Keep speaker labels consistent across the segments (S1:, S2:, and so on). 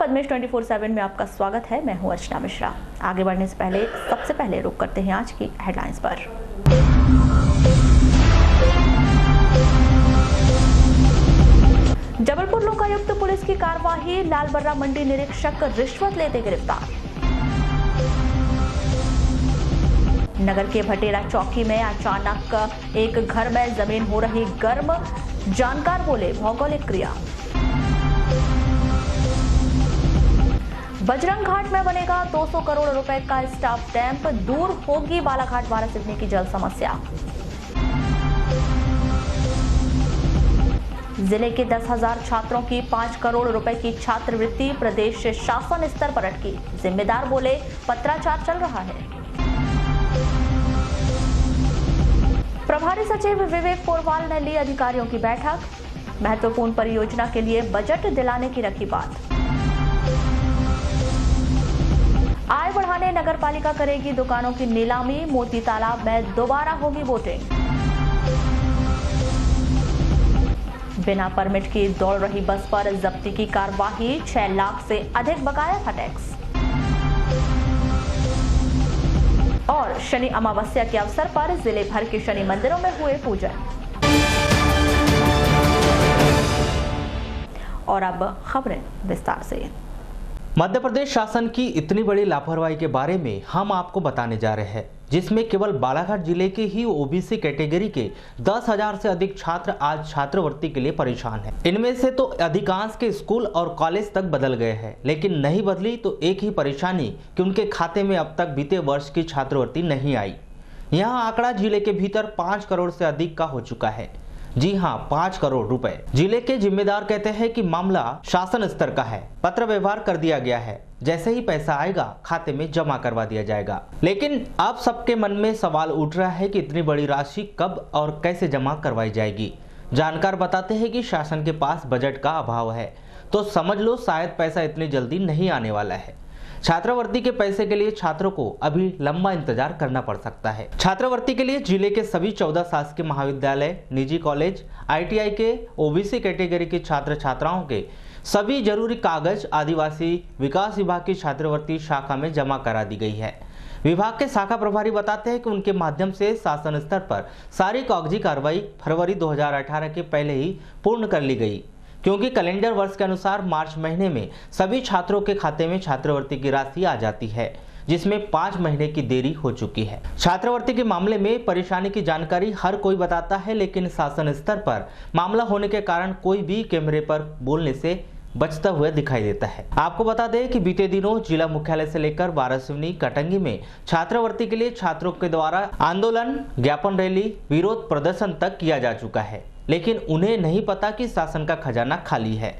S1: पद्मेश 24/7 में आपका स्वागत है। मैं हूं अर्चना मिश्रा। आगे बढ़ने से पहले सबसे पहले रुक करते हैं आज की हेडलाइंस पर। जबलपुर लोकायुक्त पुलिस की कार्रवाई, लालबर्रा मंडी निरीक्षक रिश्वत लेते गिरफ्तार। नगर के भटेरा चौकी में अचानक एक घर में जमीन हो रही गर्म, जानकार बोले भौगोलिक क्रिया। बजरंग घाट में बनेगा 200 करोड़ रुपए का स्टाफ डैम्प, दूर होगी बालाघाट वारासिवनी की जल समस्या। जिले के 10,000 छात्रों की 5 करोड़ रुपए की छात्रवृत्ति प्रदेश शासन स्तर पर अटकी, जिम्मेदार बोले पत्राचार चल रहा है। प्रभारी सचिव विवेक पोरवाल ने ली अधिकारियों की बैठक, महत्वपूर्ण परियोजना के लिए बजट दिलाने की रखी बात। आय बढ़ाने नगर पालिका करेगी दुकानों की नीलामी, मोती तालाब में दोबारा होगी वोटिंग। बिना परमिट की दौड़ रही बस पर जब्ती की कार्रवाई, 6 लाख से अधिक बकाया था टैक्स। और शनि अमावस्या के अवसर पर जिले भर के शनि मंदिरों में हुए पूजन। और अब खबरें विस्तार से।
S2: मध्य प्रदेश शासन की इतनी बड़ी लापरवाही के बारे में हम आपको बताने जा रहे हैं, जिसमें केवल बालाघाट जिले के ही ओबीसी कैटेगरी के 10,000 से अधिक छात्र आज छात्रवृत्ति के लिए परेशान हैं। इनमें से तो अधिकांश के स्कूल और कॉलेज तक बदल गए हैं, लेकिन नहीं बदली तो एक ही परेशानी कि उनके खाते में अब तक बीते वर्ष की छात्रवृत्ति नहीं आई। यह आंकड़ा जिले के भीतर 5 करोड़ से अधिक का हो चुका है। जी हां, 5 करोड़ रुपए। जिले के जिम्मेदार कहते हैं कि मामला शासन स्तर का है, पत्र व्यवहार कर दिया गया है, जैसे ही पैसा आएगा खाते में जमा करवा दिया जाएगा। लेकिन अब सबके मन में सवाल उठ रहा है कि इतनी बड़ी राशि कब और कैसे जमा करवाई जाएगी। जानकार बताते हैं कि शासन के पास बजट का अभाव है, तो समझ लो शायद पैसा इतनी जल्दी नहीं आने वाला है। छात्रवृत्ति के पैसे के लिए छात्रों को अभी लंबा इंतजार करना पड़ सकता है। छात्रवृत्ति के लिए जिले के सभी 14 शासकीय महाविद्यालय, निजी कॉलेज, ITI के ओबीसी कैटेगरी के छात्र छात्राओं के सभी जरूरी कागज आदिवासी विकास विभाग की छात्रवृत्ति शाखा में जमा करा दी गई है। विभाग के शाखा प्रभारी बताते हैं कि उनके माध्यम से शासन स्तर पर सारी कागजी कार्रवाई फरवरी 2018 के पहले ही पूर्ण कर ली गई, क्योंकि कैलेंडर वर्ष के अनुसार मार्च महीने में सभी छात्रों के खाते में छात्रवृत्ति की राशि आ जाती है, जिसमें 5 महीने की देरी हो चुकी है। छात्रवृत्ति के मामले में परेशानी की जानकारी हर कोई बताता है, लेकिन शासन स्तर पर मामला होने के कारण कोई भी कैमरे पर बोलने से बचता हुआ दिखाई देता है। आपको बता दें कि बीते दिनों जिला मुख्यालय से लेकर वारासिवनी, कटंगी में छात्रवृत्ति के लिए छात्रों के द्वारा आंदोलन, ज्ञापन रैली, विरोध प्रदर्शन तक किया जा चुका है, लेकिन उन्हें नहीं पता कि शासन का खजाना खाली है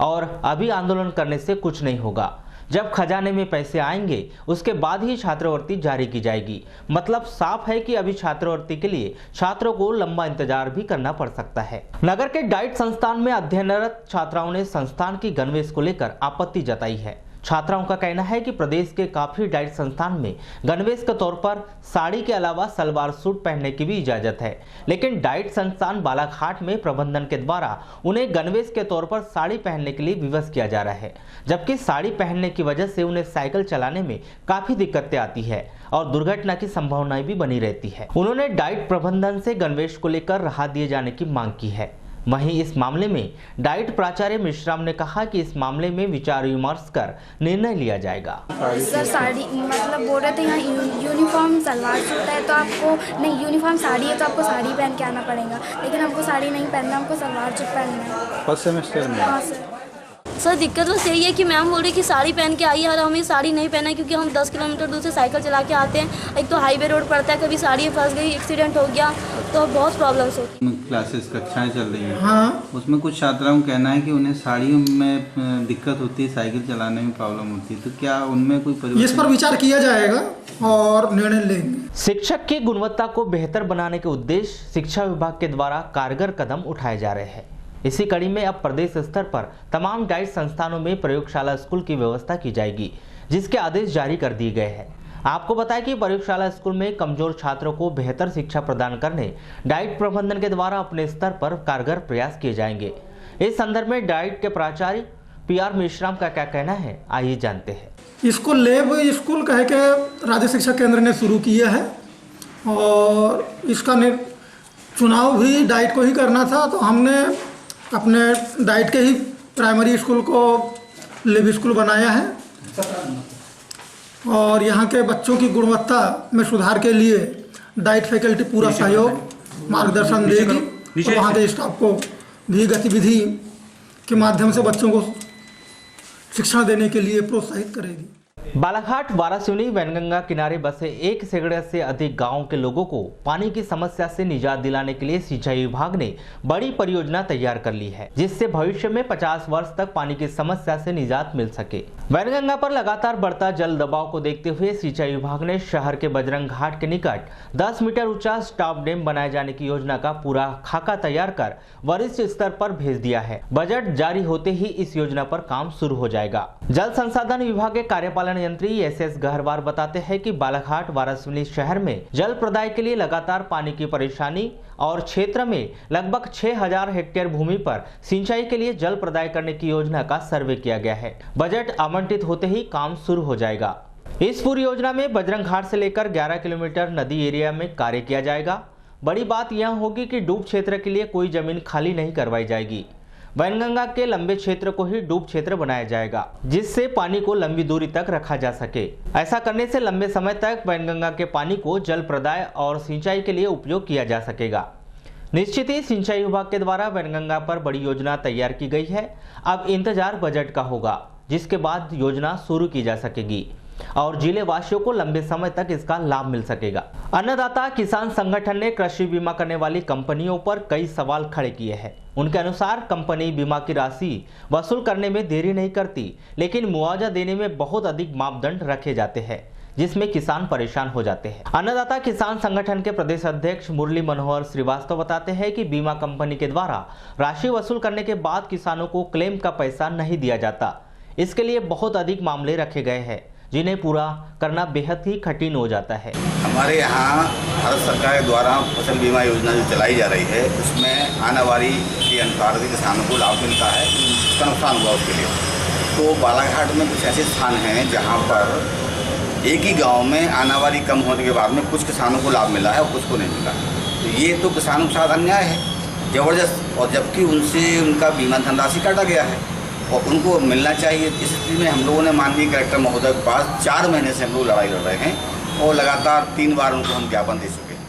S2: और अभी आंदोलन करने से कुछ नहीं होगा। जब खजाने में पैसे आएंगे उसके बाद ही छात्रवृत्ति जारी की जाएगी। मतलब साफ है कि अभी छात्रवृत्ति के लिए छात्रों को लंबा इंतजार भी करना पड़ सकता है। नगर के डाइट संस्थान में अध्ययनरत छात्राओं ने संस्थान की गणवेश को लेकर आपत्ति जताई है। छात्राओं का कहना है कि प्रदेश के काफी डाइट संस्थान में गणवेश के तौर पर साड़ी के अलावा सलवार सूट पहनने की भी इजाजत है, लेकिन डाइट संस्थान बालाघाट में प्रबंधन के द्वारा उन्हें गणवेश के तौर पर साड़ी पहनने के लिए विवश किया जा रहा है, जबकि साड़ी पहनने की वजह से उन्हें साइकिल चलाने में काफी दिक्कतें आती है और दुर्घटना की संभावनाएं भी बनी रहती है। उन्होंने डाइट प्रबंधन से गणवेश को लेकर राहत दिए जाने की मांग की है। वहीं इस मामले में डाइट प्राचार्य मिश्राम ने कहा कि इस मामले में विचार विमर्श कर निर्णय लिया जाएगा।
S3: सर साड़ी मतलब बोल रहे थे यहाँ यूनिफॉर्म सलवार सूट है तो आपको नहीं, यूनिफॉर्म साड़ी है तो आपको साड़ी पहन के आना पड़ेगा, लेकिन हमको साड़ी नहीं पहनना, हमको सलवार सूट पहनना है।
S4: फर्स्ट सेमेस्टर में?
S3: हाँ सर
S5: दिक्कत बस यही है कि मैम बोल रही कि साड़ी पहन के आइए, और हमें साड़ी नहीं पहना है क्योंकि हम 10 किलोमीटर दूर से साइकिल चला के आते हैं। एक तो हाईवे रोड पड़ता है, कभी साड़ी फंस गई, एक्सीडेंट हो गया, तो बहुत प्रॉब्लम्स होती हैं।
S4: क्लासेस कक्षाएं चल रही हैं,
S6: हाँ,
S4: उसमें कुछ छात्राओं का कहना है कि उन्हें साड़ियों में दिक्कत होती है, साइकिल चलाने में प्रॉब्लम होती है, तो क्या उनमें कोई परिवर्तन?
S6: इस पर विचार किया जाएगा और निर्णय लेंगे।
S2: शिक्षक की गुणवत्ता को बेहतर बनाने के उद्देश्य शिक्षा विभाग के द्वारा कारगर कदम उठाए जा रहे हैं। इसी कड़ी में अब प्रदेश स्तर पर तमाम डाइट संस्थानों में प्रयोगशाला स्कूल की व्यवस्था की जाएगी, जिसके आदेश जारी कर दिए गए हैं। आपको बताएं कि प्रयोगशाला स्कूल में कमजोर छात्रों को बेहतर शिक्षा प्रदान करने डाइट प्रबंधन के द्वारा अपने स्तर पर कारगर प्रयास किए जाएंगे। इस संदर्भ में डाइट के प्राचार्य PR मेश्राम का क्या कहना है, आइए जानते हैं।
S6: इसको लेब स्कूल कह के राज्य शिक्षा केंद्र ने शुरू किया है और इसका चुनाव भी डाइट को ही करना था, तो हमने अपने डाइट के ही प्राइमरी स्कूल को लेब स्कूल बनाया है और यहाँ के बच्चों की गुणवत्ता में सुधार के लिए डाइट फैकल्टी पूरा सहयोग मार्गदर्शन देगी और वहाँ के स्टाफ को भी गतिविधि के माध्यम से बच्चों को शिक्षण देने के लिए प्रोत्साहित करेगी।
S2: बालाघाट वारासिवनी वैनगंगा किनारे बसे 1 सैकड़े से अधिक गांवों के लोगों को पानी की समस्या से निजात दिलाने के लिए सिंचाई विभाग ने बड़ी परियोजना तैयार कर ली है, जिससे भविष्य में 50 वर्ष तक पानी की समस्या से निजात मिल सके। वैनगंगा पर लगातार बढ़ता जल दबाव को देखते हुए सिंचाई विभाग ने शहर के बजरंग घाट के निकट 10 मीटर ऊंचा स्टॉप डैम बनाए जाने की योजना का पूरा खाका तैयार कर वरिष्ठ स्तर पर भेज दिया है। बजट जारी होते ही इस योजना पर काम शुरू हो जाएगा। जल संसाधन विभाग के कार्यपालन यंत्री SS गहरवार बताते हैं कि बालाघाट वारासिवनी शहर में जल प्रदाय के लिए लगातार पानी की परेशानी और क्षेत्र में लगभग 6000 हेक्टेयर भूमि पर सिंचाई के लिए जल प्रदाय करने की योजना का सर्वे किया गया है। बजट आवंटित होते ही काम शुरू हो जाएगा। इस पूरी योजना में बजरंग घाट से लेकर 11 किलोमीटर नदी एरिया में कार्य किया जाएगा। बड़ी बात यह होगी कि डूब क्षेत्र के लिए कोई जमीन खाली नहीं करवाई जाएगी। वैनगंगा के लंबे क्षेत्र को ही डूब क्षेत्र बनाया जाएगा, जिससे पानी को लंबी दूरी तक रखा जा सके। ऐसा करने से लंबे समय तक वैनगंगा के पानी को जल प्रदाय और सिंचाई के लिए उपयोग किया जा सकेगा। निश्चित ही सिंचाई विभाग के द्वारा वैनगंगा पर बड़ी योजना तैयार की गई है। अब इंतजार बजट का होगा, जिसके बाद योजना शुरू की जा सकेगी और जिले वासियों को लंबे समय तक इसका लाभ मिल सकेगा। अन्नदाता किसान संगठन ने कृषि बीमा करने वाली कंपनियों पर कई सवाल खड़े किए हैं। उनके अनुसार कंपनी बीमा की राशि वसूल करने में देरी नहीं करती, लेकिन मुआवजा देने में बहुत अधिक मापदंड रखे जाते हैं, जिसमें किसान परेशान हो जाते हैं। अन्नदाता किसान संगठन के प्रदेश अध्यक्ष मुरली मनोहर श्रीवास्तव बताते हैं कि बीमा कंपनी के द्वारा राशि वसूल करने के बाद किसानों को क्लेम का पैसा नहीं दिया जाता। इसके लिए बहुत अधिक मामले रखे गए हैं, जिन्हें पूरा करना बेहद ही कठिन हो जाता है।
S7: हमारे यहाँ भारत सरकार के द्वारा फसल बीमा योजना जो चलाई जा रही है, उसमें आनावारी के अनुसार किसानों को लाभ मिलता है, उसका नुकसान हुआ उसके लिए। तो बालाघाट में कुछ ऐसे स्थान हैं जहाँ पर एक ही गांव में आनावारी कम होने के बाद में कुछ किसानों को लाभ मिला है और कुछ को नहीं मिला। तो ये तो किसानों के साथ अन्याय है ज़बरदस्त, और जबकि उनसे उनका बीमा धनराशि काटा गया है और उनको मिलना चाहिए। इस स्थिति में हम लोगों ने माननीय कलेक्टर महोदय के पास 4 महीने से हम लोग लड़ाई लड़ रहे हैं और लगातार 3 बार उनको हम ज्ञापन दे चुके हैं।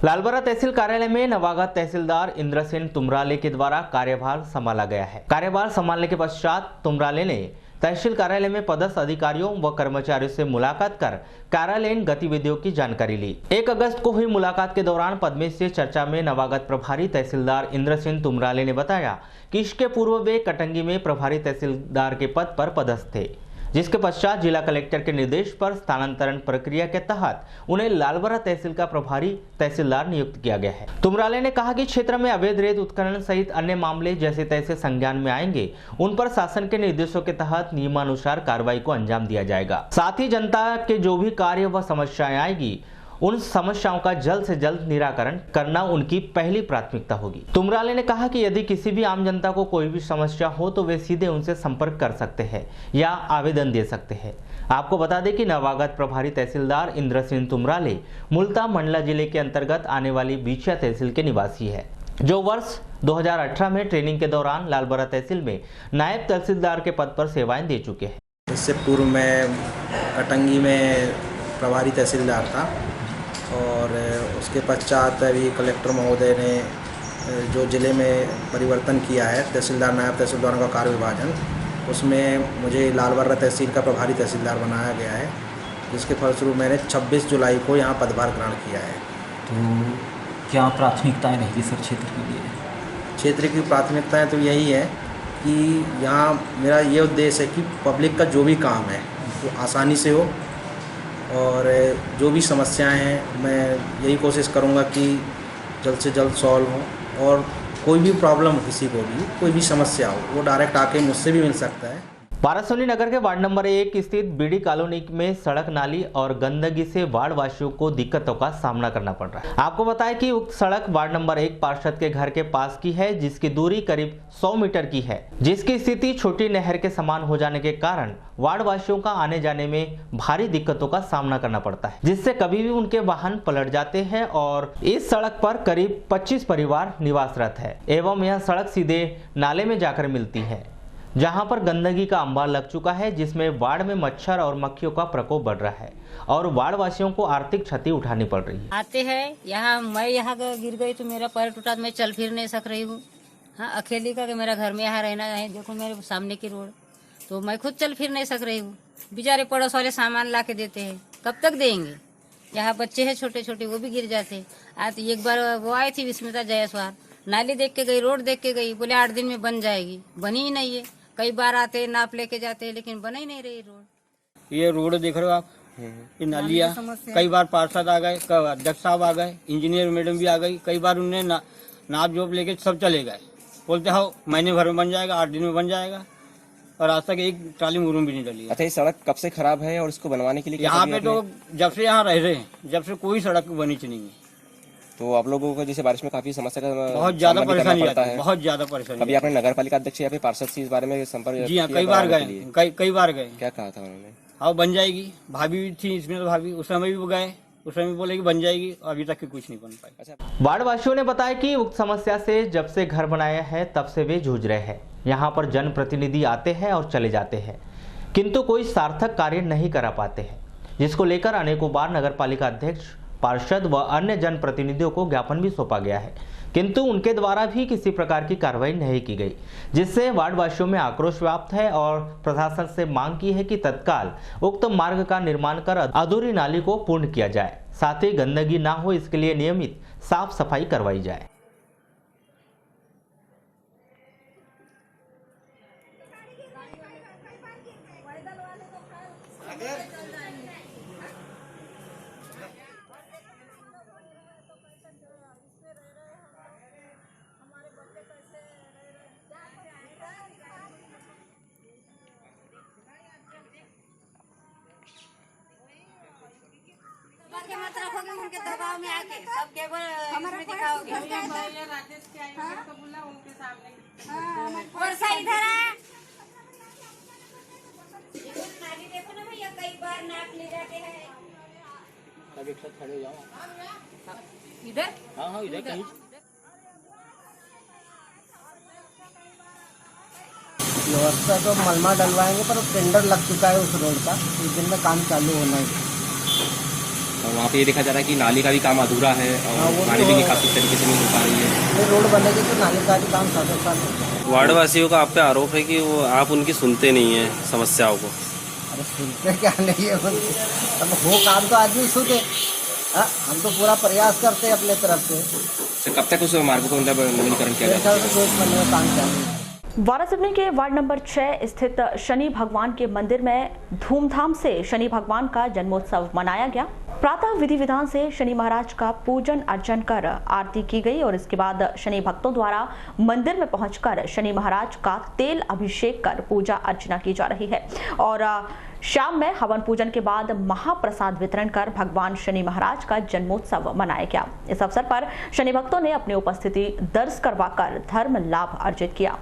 S2: लालबरा तहसील कार्यालय में नवागत तहसीलदार इंद्रसेन तुमराले के द्वारा कार्यभार संभाला गया है। कार्यभार संभालने के पश्चात तुमराले ने तहसील कार्यालय में पदस्थ अधिकारियों व कर्मचारियों से मुलाकात कर कार्यालयीन गतिविधियों की जानकारी ली। 1 अगस्त को हुई मुलाकात के दौरान पद्मेश से चर्चा में नवागत प्रभारी तहसीलदार इंद्रसेन तुमराले ने बताया कि इसके पूर्व वे कटंगी में प्रभारी तहसीलदार के पद पर पदस्थ थे, जिसके पश्चात जिला कलेक्टर के निर्देश पर स्थानांतरण प्रक्रिया के तहत उन्हें लालबरा तहसील का प्रभारी तहसीलदार नियुक्त किया गया है। तुमराले ने कहा कि क्षेत्र में अवैध रेत उत्खनन सहित अन्य मामले जैसे तैसे संज्ञान में आएंगे, उन पर शासन के निर्देशों के तहत नियमानुसार कार्रवाई को अंजाम दिया जाएगा। साथ ही जनता के जो भी कार्य व समस्याएं आएगी, उन समस्याओं का जल्द से जल्द निराकरण करना उनकी पहली प्राथमिकता होगी। तुमराले ने कहा कि यदि किसी भी आम जनता को कोई भी समस्या हो तो वे सीधे उनसे संपर्क कर सकते हैं या आवेदन दे सकते हैं। आपको बता दें कि नवागत प्रभारी तहसीलदार इंद्रसेन तुमराले मूलतः मंडला जिले के अंतर्गत आने वाली बीछिया तहसील के निवासी है, जो वर्ष 2018 में ट्रेनिंग के दौरान लालबरा तहसील में नायब तहसीलदार के पद पर सेवाएं दे चुके हैं।
S8: इससे पूर्व में कटंगी में प्रभारी तहसीलदार था और उसके पश्चात अभी कलेक्टर महोदय ने जो ज़िले में परिवर्तन किया है, तहसीलदार नायब तहसीलदारों का कार्य विभाजन, उसमें मुझे लालबरा तहसील का प्रभारी तहसीलदार बनाया गया है, जिसके फलस्वरूप मैंने 26 जुलाई को यहाँ पदभार ग्रहण किया है।
S9: तो क्या प्राथमिकताएं रहेगी सर क्षेत्र के लिए?
S8: क्षेत्र की प्राथमिकताएं तो यही है कि यहाँ मेरा ये उद्देश्य है कि पब्लिक का जो भी काम है वो आसानी से हो और जो भी समस्याएं हैं मैं यही कोशिश करूँगा कि जल्द से जल्द सॉल्व हो और कोई भी प्रॉब्लम हो, किसी को भी कोई भी समस्या हो, वो डायरेक्ट आके मुझसे भी मिल सकता है।
S2: पारसोनी नगर के वार्ड नंबर 1 स्थित बीडी कॉलोनी में सड़क नाली और गंदगी से वार्ड वासियों को दिक्कतों का सामना करना पड़ रहा है। आपको बताएं कि उक्त सड़क वार्ड नंबर 1 पार्षद के घर के पास की है, जिसकी दूरी करीब 100 मीटर की है, जिसकी स्थिति छोटी नहर के समान हो जाने के कारण वार्ड वासियों का आने जाने में भारी दिक्कतों का सामना करना पड़ता है, जिससे कभी भी उनके वाहन पलट जाते हैं। और इस सड़क पर करीब 25 परिवार निवासरत है एवं यह सड़क सीधे नाले में जाकर मिलती है, जहां पर गंदगी का अंबार लग चुका है, जिसमें वार्ड में मच्छर और मक्खियों का प्रकोप बढ़ रहा है और वार्ड वासियों को आर्थिक क्षति उठानी पड़ रही है।
S10: आते हैं यहाँ, मैं यहाँ गिर गई तो मेरा पैर टूटा, मैं चल फिर नहीं सक रही हूँ। हाँ, अकेली का मेरा घर में यहाँ रहना है, देखो मेरे सामने की रोड, तो मैं खुद चल फिर नहीं सक रही हूँ। बेचारे पड़ोस वाले सामान ला के देते हैं, कब तक देंगे। यहाँ बच्चे हैं छोटे छोटे, वो भी गिर जाते हैं। आज एक बार वो आई थी विस्मिता जायसवाल, नाली देख के गई, रोड देख के गई, बोले 8 दिन में बन जाएगी, बनी ही नहीं है। कई बार आते नाप लेके जाते हैं, लेकिन बना ही नहीं रही रोड।
S11: ये रोड देख रहे हो आप, ये नालियाँ, कई बार पार्षद आ गए, अध्यक्ष साहब आ गए, इंजीनियर मैडम भी आ गई, कई बार उन्हें नाप जोप लेके सब चले गए, बोलते हो महीने भर में बन जाएगा, 8 दिन में बन जाएगा, और आज तक एक ट्राली मुरूम भी नहीं डली।
S12: अच्छा, ये सड़क कब से खराब है और इसको बनवाने के लिए
S11: यहाँ पे तो जब से यहाँ रह रहे हैं, जब से कोई सड़क बनी नहीं है।
S12: तो आप लोगों को जैसे बारिश में काफी समस्या का
S11: बहुत ज्यादा परेशानी आता है, बहुत ज्यादा परेशानी।
S12: अभी आपने नगर पालिका अध्यक्ष या फिर पार्षद से इस बारे में संपर्क?
S11: जी हाँ, कई बार गए, कई बार गए।
S12: क्या कहा था उन्होंने?
S11: हाँ, बन जाएगी। भाभी भी थी इसमें, तो भाभी उस समय भी गए, उस समय बोले कि बन जाएगी, अभी तक की कुछ नहीं बन पाई।
S12: अच्छा,
S2: वार्ड वासियों ने बताया कि उक्त समस्या से जब से घर बनाया है तब से वे जूझ रहे हैं। यहाँ पर जनप्रतिनिधि आते हैं और चले जाते हैं, किंतु कोई सार्थक कार्य नहीं करा पाते हैं, जिसको लेकर अनेकों बार नगर पालिका अध्यक्ष, पार्षद व अन्य जनप्रतिनिधियों को ज्ञापन भी सौंपा गया है, किंतु उनके द्वारा भी किसी प्रकार की कार्रवाई नहीं की गई, जिससे वार्डवासियों में आक्रोश व्याप्त है और प्रशासन से मांग की है कि तत्काल उक्त मार्ग का निर्माण कर अधूरी नाली को पूर्ण किया जाए, साथ ही गंदगी ना हो इसके लिए नियमित साफ सफाई करवाई जाए।
S10: मत रखोगे उनके दबाव में आके, सब केवल हमारा दिखाओगे। राजेश के आएंगे तो बोला उनके सामने। वर्षा इधर है, नाली देखो ना भैया, कई बार नाप ले जाते हैं।
S11: सब एक साथ खड़े जाओ
S10: इधर।
S11: हाँ, इधर कहीं।
S13: व्यवस्था तो मलमा डलवाएंगे, पर टेंडर लग चुका है उस रोड का, इस दिन में काम चालू होना है।
S12: और वहाँ पे ये देखा जा रहा है कि नाली का भी काम अधूरा है और नाली भी काफी तरीके से नहीं हो पा रही है।
S13: रोड बनेगी तो नाली का भी काम साथ साथ होगा।
S14: वार्ड वासियों का आप पे आरोप है कि वो आप उनकी सुनते नहीं है समस्याओं को।
S13: अरे सुनते क्या नहीं है, अब हो काम तो आदमी सुने। हम तो पूरा प्रयास करते हैं अपने तरफ से।
S12: कब तक उस मार्ग को नवीनीकरण किया जाए?
S1: वारासिवनी के वार्ड नंबर 6 स्थित शनि भगवान के मंदिर में धूमधाम से शनि भगवान का जन्मोत्सव मनाया गया। प्रातः विधि विधान से शनि महाराज का पूजन अर्चन कर आरती की गई और इसके बाद शनि भक्तों द्वारा मंदिर में पहुंचकर शनि महाराज का तेल अभिषेक कर पूजा अर्चना की जा रही है और शाम में हवन पूजन के बाद महाप्रसाद वितरण कर भगवान शनि महाराज का जन्मोत्सव मनाया गया। इस अवसर पर शनि भक्तों ने अपनी उपस्थिति दर्ज करवाकर धर्म लाभ अर्जित किया।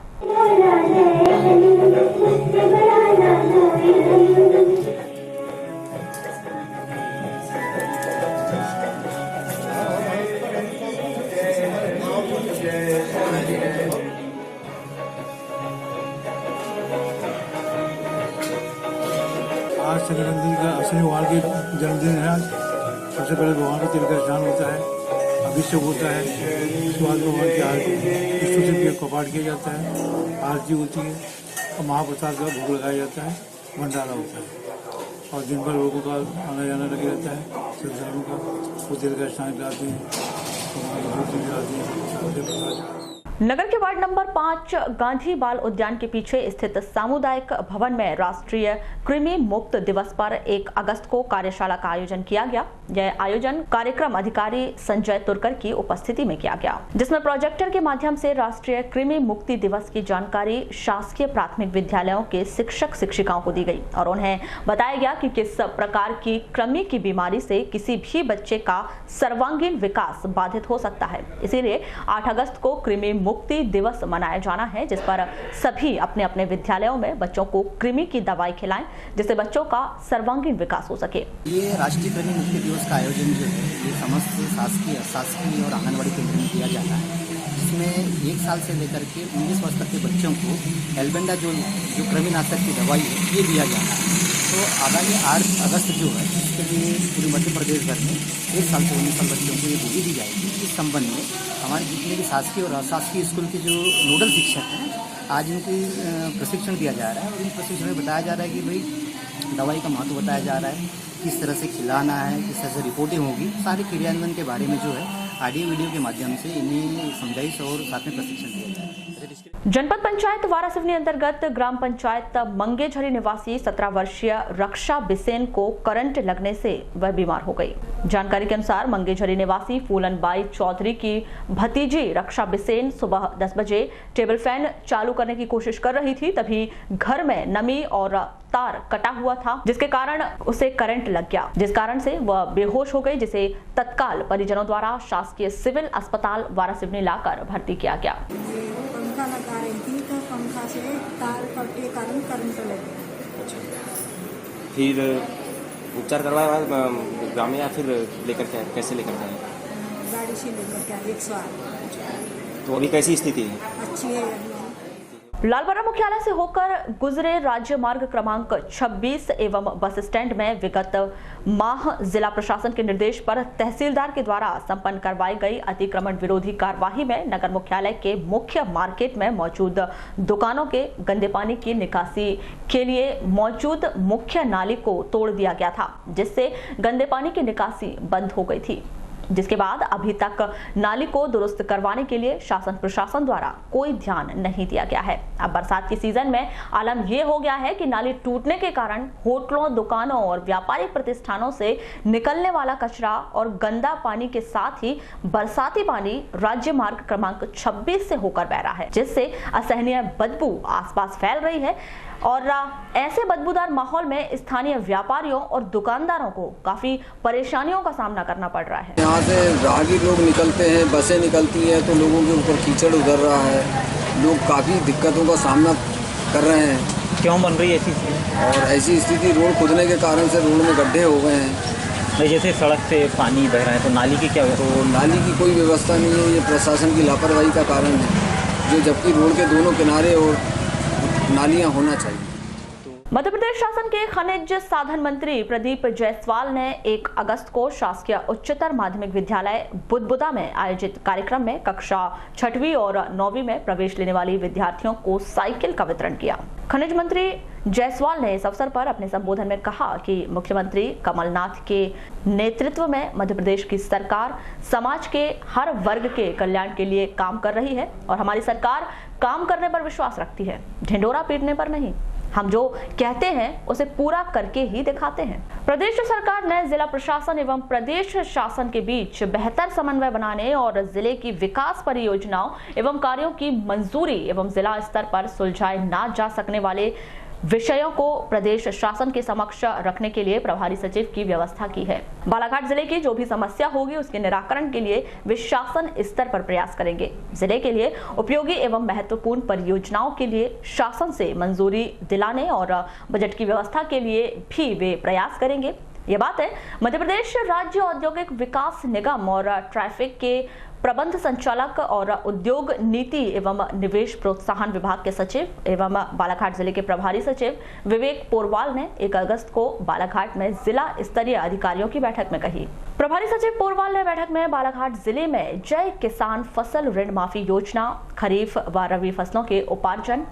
S15: आज शनिवार की जन्मदिन है। आज सबसे पहले भगवान का तिल का स्नान होता है, अभिषेक होता है, उसके बाद भगवान की आरती स्तुति कपाट किया जाता है, आरती होती है और महाप्रसाद का भोग लगाया जाता है, भंडारा होता है और दिन भर लोगों का आना जाना लगे रहता है। श्रद्धालुओं का वो तिल का स्नान कराते हैं, भगवान की आरती।
S1: नगर के वार्ड नंबर 5 गांधी बाल उद्यान के पीछे स्थित सामुदायिक भवन में राष्ट्रीय कृमि मुक्त दिवस पर 1 अगस्त को कार्यशाला का आयोजन किया गया। यह आयोजन कार्यक्रम अधिकारी संजय तुरकर की उपस्थिति में किया गया, जिसमें प्रोजेक्टर के माध्यम से राष्ट्रीय कृमि मुक्ति दिवस की जानकारी शासकीय प्राथमिक विद्यालयों के शिक्षक शिक्षिकाओं को दी गई और उन्हें बताया गया कि किस प्रकार की कृमि की बीमारी से किसी भी बच्चे का सर्वांगीण विकास बाधित हो सकता है। इसीलिए 8 अगस्त को कृमि मुक्ति दिवस मनाया जाना है, जिस पर सभी अपने अपने विद्यालयों में बच्चों को कृमि की दवाई खिलाएं, जिससे बच्चों का सर्वांगीण विकास हो सके।
S13: ये राष्ट्रीय कृमि मुक्ति दिवस का आयोजन जो है ये समस्त शासकीय और आंगनबाड़ी केंद्र में किया जाता है, जिसमें 1 साल से लेकर के 19 वर्ष तक के बच्चों को एल्बेंडाजोल जो कृमिनाशक की दवाई है ये दिया जाता है। तो आगामी 8 अगस्त जो है इसके लिए पूरे मध्य प्रदेश भर में 1 साल से 19 साल बच्चों को ये गोली दी जाएगी। इस संबंध में हमारे जितने भी शासकीय और अशासकीय स्कूल के जो नोडल शिक्षक हैं आज इनकी प्रशिक्षण दिया जा रहा है और इन प्रशिक्षण में बताया जा रहा है कि भाई दवाई का महत्व बताया जा रहा है, किस तरह से खिलाना है, किस तरह से रिपोर्टिंग होगी, सारे क्रियान्वयन के बारे में जो है ऑडियो वीडियो के माध्यम से इन्हें समझाइश और साथ में प्रशिक्षण दिया जाए।
S1: जनपद पंचायत वारासिवनी अंतर्गत ग्राम पंचायत मंगेझरी निवासी 17 वर्षीय रक्षा बिसेन को करंट लगने से वह बीमार हो गई। जानकारी के अनुसार मंगेझरी निवासी फूलन बाई चौधरी की भतीजी रक्षा बिसेन सुबह 10 बजे टेबल फैन चालू करने की कोशिश कर रही थी, तभी घर में नमी और तार कटा हुआ था, जिसके कारण उसे करंट लग गया, जिस कारण से वह बेहोश हो गई, जिसे तत्काल परिजनों द्वारा शासकीय सिविल अस्पताल वारासिवनी लाकर भर्ती किया गया।
S16: पंखा लगा रही थी तो पंखा से तार कट के कारण करंट लग गया।
S12: फिर उपचार करवाया ग्राम में या फिर लेकर के कैसे लेकर गए?
S16: गाड़ी से लेकर के 108।
S12: तो अभी कैसी स्थिति है?
S16: अच्छी है।
S1: लालबर्रा मुख्यालय से होकर गुजरे राज्य मार्ग क्रमांक 26 एवं बस स्टैंड में विगत माह जिला प्रशासन के निर्देश पर तहसीलदार के द्वारा संपन्न करवाई गई अतिक्रमण विरोधी कार्यवाही में नगर मुख्यालय के मुख्य मार्केट में मौजूद दुकानों के गंदे पानी की निकासी के लिए मौजूद मुख्य नाली को तोड़ दिया गया था, जिससे गंदे पानी की निकासी बंद हो गई थी, जिसके बाद अभी तक नाली को दुरुस्त करवाने के लिए शासन प्रशासन द्वारा कोई ध्यान नहीं दिया गया है। अब बरसात के सीजन में आलम यह हो गया है कि नाली टूटने के कारण होटलों, दुकानों और व्यापारिक प्रतिष्ठानों से निकलने वाला कचरा और गंदा पानी के साथ ही बरसाती पानी राज्य मार्ग क्रमांक 26 से होकर बह रहा है, जिससे असहनीय बदबू आसपास फैल रही है और ऐसे बदबूदार माहौल में स्थानीय व्यापारियों और दुकानदारों को काफी परेशानियों का सामना करना पड़ रहा है।
S17: यहाँ से राहगीर लोग निकलते हैं, बसें निकलती हैं तो लोगों के ऊपर कीचड़ उतर रहा है, लोग काफ़ी दिक्कतों का सामना कर रहे हैं।
S9: क्यों बन रही है ऐसी स्थिति?
S17: और ऐसी स्थिति रोड खुदने के कारण से रोड में गड्ढे हो गए हैं।
S9: जैसे सड़क से पानी बह रहा है तो नाली की क्या व्यवस्था?
S17: तो नाली की कोई व्यवस्था नहीं है, ये प्रशासन की लापरवाही का कारण है, जो जबकि रोड के दोनों किनारे और नालियां होना चाहिए।
S1: मध्य प्रदेश शासन के खनिज साधन मंत्री प्रदीप जायसवाल ने 1 अगस्त को शासकीय उच्चतर माध्यमिक विद्यालय बुदबुदा में आयोजित कार्यक्रम में कक्षा 6वीं और 9वीं में प्रवेश लेने वाली विद्यार्थियों को साइकिल का वितरण किया। खनिज मंत्री जायसवाल ने इस अवसर पर अपने संबोधन में कहा कि मुख्यमंत्री कमलनाथ के नेतृत्व में मध्य प्रदेश की सरकार समाज के हर वर्ग के कल्याण के लिए काम कर रही है और हमारी सरकार काम करने पर विश्वास रखती है, ढिंढोरा पीटने पर नहीं। हम जो कहते हैं उसे पूरा करके ही दिखाते हैं। प्रदेश सरकार ने जिला प्रशासन एवं प्रदेश शासन के बीच बेहतर समन्वय बनाने और जिले की विकास परियोजनाओं एवं कार्यों की मंजूरी एवं जिला स्तर पर सुलझाए ना जा सकने वाले विषयों को प्रदेश शासन के समक्ष रखने के लिए प्रभारी सचिव की व्यवस्था की है। बालाघाट जिले की जो भी समस्या होगी उसके निराकरण के लिए वे शासन स्तर पर प्रयास करेंगे। जिले के लिए उपयोगी एवं महत्वपूर्ण परियोजनाओं के लिए शासन से मंजूरी दिलाने और बजट की व्यवस्था के लिए भी वे प्रयास करेंगे। ये बात है मध्य प्रदेश राज्य औद्योगिक विकास निगम और ट्रैफिक के प्रबंध संचालक और उद्योग नीति एवं निवेश प्रोत्साहन विभाग के सचिव एवं बालाघाट जिले के प्रभारी सचिव विवेक पोरवाल ने 1 अगस्त को बालाघाट में जिला स्तरीय अधिकारियों की बैठक में कही। प्रभारी सचिव पोरवाल ने बैठक में बालाघाट जिले में जय किसान फसल ऋण माफी योजना, खरीफ व रबी फसलों के उपार्जन,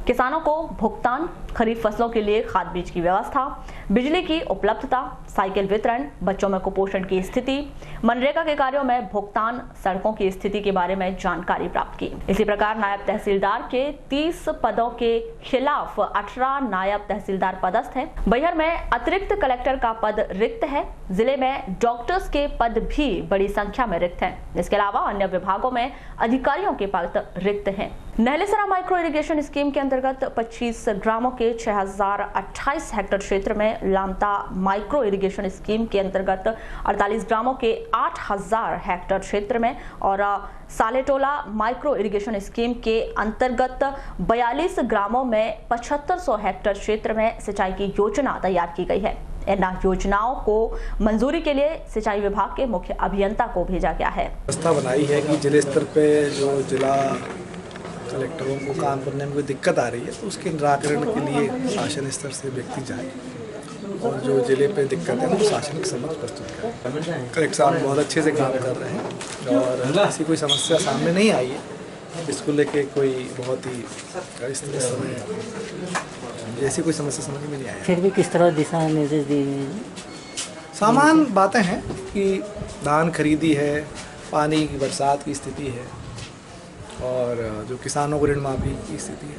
S1: किसानों को भुगतान, खरीफ फसलों के लिए खाद बीज की व्यवस्था, बिजली की उपलब्धता, साइकिल वितरण, बच्चों में कुपोषण की स्थिति, मनरेगा के कार्यों में भुगतान, सड़कों की स्थिति के बारे में जानकारी प्राप्त की। इसी प्रकार नायब तहसीलदार के 30 पदों के खिलाफ 18 नायब तहसीलदार पदस्थ हैं। बैहर में अतिरिक्त कलेक्टर का पद रिक्त है। जिले में डॉक्टर्स के पद भी बड़ी संख्या में रिक्त हैं। इसके अलावा अन्य विभागों में अधिकारियों के पद रिक्त हैं। नहलेसरा माइक्रो इरिगेशन स्कीम के अंतर्गत 25 ग्रामों के 6028 हेक्टेयर क्षेत्र में, लामता माइक्रो इरिगेशन स्कीम के अंतर्गत 48 ग्रामों के 8000 हेक्टेयर क्षेत्र में और सालेटोला माइक्रो इरिगेशन स्कीम के अंतर्गत 42 ग्रामों में 7500 हेक्टेयर क्षेत्र में सिंचाई की योजना तैयार की गई है। इन योजनाओं को मंजूरी के लिए सिंचाई विभाग के मुख्य अभियंता को भेजा गया है।
S18: व्यवस्था बनाई है कि जिले स्तर पे जो जिला कलेक्टरों को काम करने में कोई दिक्कत आ रही है तो उसके निराकरण के लिए शासन स्तर से व्यक्ति जाए और जो जिले पे दिक्कत है वो शासन के समक्ष प्रस्तुत करें। कलेक्टर साहब बहुत अच्छे से काम कर रहे हैं और ऐसी कोई समस्या सामने नहीं आई है। इसको लेके कोई बहुत ही इस समय ऐसी कोई समस्या समझ में नहीं आई।
S19: फिर भी किस तरह दिशा निर्देश दिए हैं?
S18: सामान बातें हैं कि धान खरीदी है, पानी की बरसात की स्थिति है और जो किसानों को ऋण माफी की स्थिति है,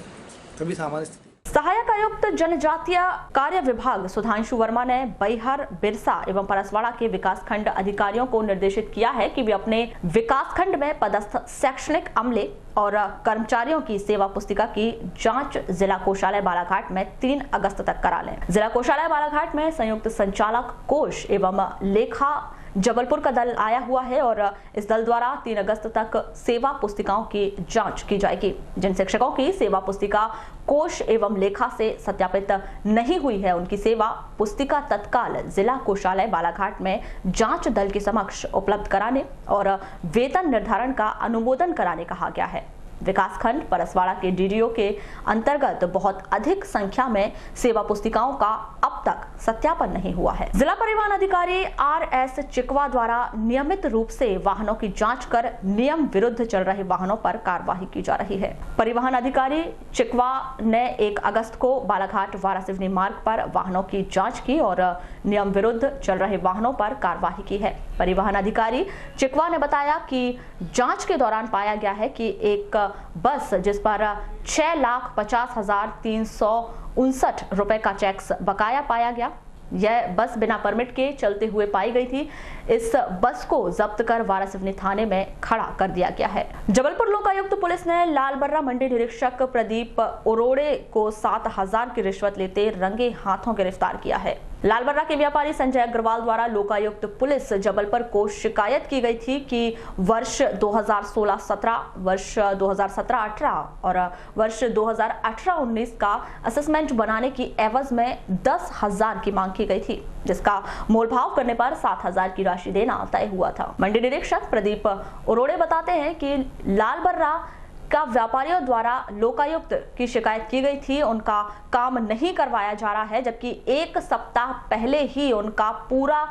S18: तभी सामान्य स्थिति।
S1: सहायक आयुक्त जनजातीय कार्य विभाग सुधांशु वर्मा ने बैहर, बिरसा एवं परसवाड़ा के विकासखंड अधिकारियों को निर्देशित किया है कि वे अपने विकासखंड में पदस्थ शैक्षणिक अमले और कर्मचारियों की सेवा पुस्तिका की जांच जिला कोषालय बालाघाट में 3 अगस्त तक करा लें। जिला कोषालय बालाघाट में संयुक्त संचालक कोष एवं लेखा जबलपुर का दल आया हुआ है और इस दल द्वारा 3 अगस्त तक सेवा पुस्तिकाओं की जांच की जाएगी। जिन शिक्षकों की सेवा पुस्तिका कोष एवं लेखा से सत्यापित नहीं हुई है, उनकी सेवा पुस्तिका तत्काल जिला कोषालय बालाघाट में जांच दल के समक्ष उपलब्ध कराने और वेतन निर्धारण का अनुमोदन कराने कहा गया है। विकासखंड परसवाड़ा के डीडीओ के अंतर्गत बहुत अधिक संख्या में सेवा पुस्तिकाओं का अब तक सत्यापन नहीं हुआ है। जिला परिवहन अधिकारी RS चिकवा द्वारा नियमित रूप से वाहनों की जांच कर नियम विरुद्ध चल रहे वाहनों पर कार्यवाही की जा रही है। परिवहन अधिकारी चिकवा ने 1 अगस्त को बालाघाट वारासिवनी मार्ग पर वाहनों की जांच की और नियम विरुद्ध चल रहे वाहनों पर कार्यवाही की है। परिवहन अधिकारी चिकवा ने बताया कि जांच के दौरान पाया गया है कि एक बस जिस पर 6,50,359 रुपए का चेक बकाया पाया गया, यह बस बिना परमिट के चलते हुए पाई गई थी। इस बस को जब्त कर वारासिवनी थाने में खड़ा कर दिया गया है। जबलपुर लोकायुक्त पुलिस ने लालबर्रा मंडी निरीक्षक प्रदीप अरोड़े को 7,000 की रिश्वत लेते रंगे हाथों गिरफ्तार किया है। लालबर्रा के व्यापारी संजय अग्रवाल द्वारा लोकायुक्त पुलिस जबलपुर को शिकायत की गई थी कि वर्ष 2016-17, वर्ष 2017-18 और वर्ष 2018-19 का असेसमेंट बनाने की एवज में 10,000 की मांग की गई थी, जिसका मोलभाव करने पर 7,000 की राशि देना तय हुआ था। मंडी निरीक्षक प्रदीप अरोड़े बताते हैं कि लालबर्रा का व्यापारियों द्वारा लोकायुक्त की शिकायत की गई थी, उनका काम नहीं करवाया जा रहा है, जबकि 1 सप्ताह पहले ही उनका पूरा